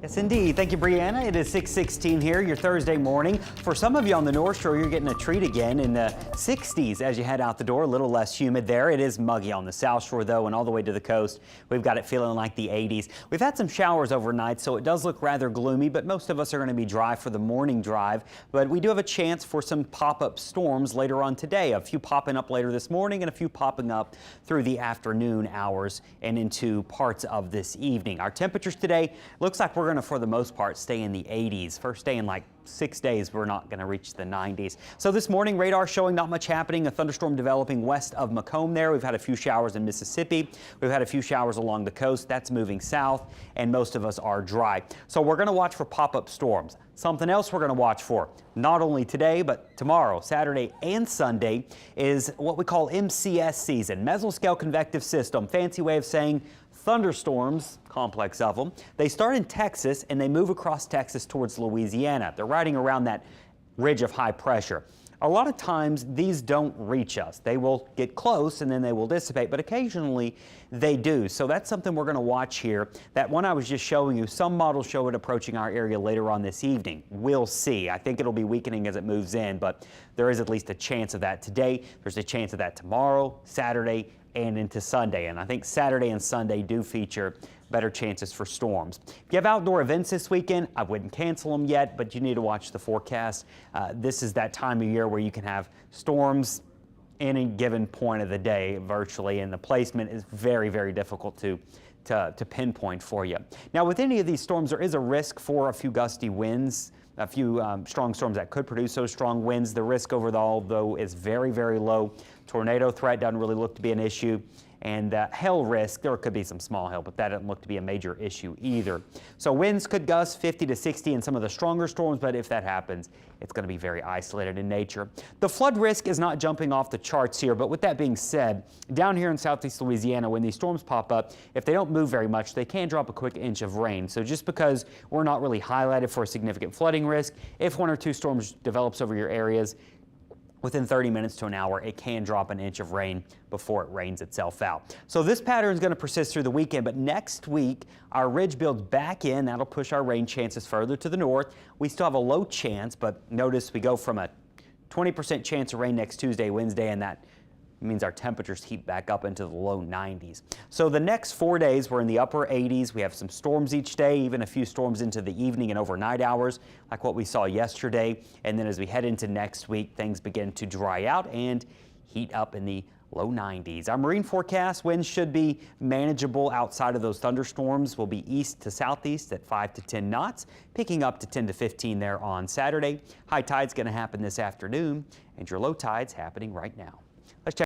Yes, indeed. Thank you, Brianna. It is 6:16 here, your Thursday morning. For some of you on the North Shore, you're getting a treat again in the 60s as you head out the door. A little less humid there. It is muggy on the South Shore, though, and all the way to the coast, we've got it feeling like the 80s. We've had some showers overnight, so it does look rather gloomy, but most of us are going to be dry for the morning drive. But we do have a chance for some pop-up storms later on today. A few popping up later this morning and a few popping up through the afternoon hours and into parts of this evening. Our temperatures today looks like we're going to, for the most part, stay in the 80s. First day in like 6 days, we're not going to reach the 90s. So this morning, radar showing not much happening. A thunderstorm developing west of Macomb there. We've had a few showers in Mississippi. We've had a few showers along the coast. That's moving south, and most of us are dry. So we're going to watch for pop-up storms. Something else we're going to watch for, not only today, but tomorrow, Saturday and Sunday, is what we call MCS season, mesoscale convective system. Fancy way of saying thunderstorms, complex of them. They start in Texas and they move across Texas towards Louisiana. They're riding around that ridge of high pressure. A lot of times these don't reach us. They will get close and then they will dissipate, but occasionally they do. So that's something we're going to watch here. That one I was just showing you, some models show it approaching our area later on this evening. We'll see. I think it'll be weakening as it moves in, but there is at least a chance of that today. There's a chance of that tomorrow, Saturday, and into Sunday. And I think Saturday and Sunday do feature better chances for storms. If you have outdoor events this weekend, I wouldn't cancel them yet, but you need to watch the forecast. This is that time of year where you can have storms any given point of the day virtually, and the placement is very, very difficult to pinpoint for you. Now, with any of these storms, there is a risk for a few gusty winds, a few strong storms that could produce those strong winds. The risk overall, though, is very, very low. Tornado threat doesn't really look to be an issue. And hail risk, there could be some small hail, but that doesn't look to be a major issue either. So winds could gust 50 to 60 in some of the stronger storms, but if that happens, it's going to be very isolated in nature. The flood risk is not jumping off the charts here, but with that being said, down here in southeast Louisiana, when these storms pop up, if they don't move very much, they can drop a quick inch of rain. So just because we're not really highlighted for a significant flooding risk, if one or two storms develops over your areas, within 30 minutes to an hour, it can drop an inch of rain before it rains itself out. So this pattern is going to persist through the weekend, but next week, our ridge builds back in. That'll push our rain chances further to the north. We still have a low chance, but notice we go from a 20% chance of rain next Tuesday, Wednesday, and that means our temperatures heat back up into the low 90s. So the next 4 days, we're in the upper 80s. We have some storms each day, even a few storms into the evening and overnight hours, like what we saw yesterday. And then as we head into next week, things begin to dry out and heat up in the low 90s. Our marine forecast, winds should be manageable outside of those thunderstorms. Will be east to southeast at 5 to 10 knots, picking up to 10 to 15 there on Saturday. High tide's going to happen this afternoon, and your low tide's happening right now. Let's check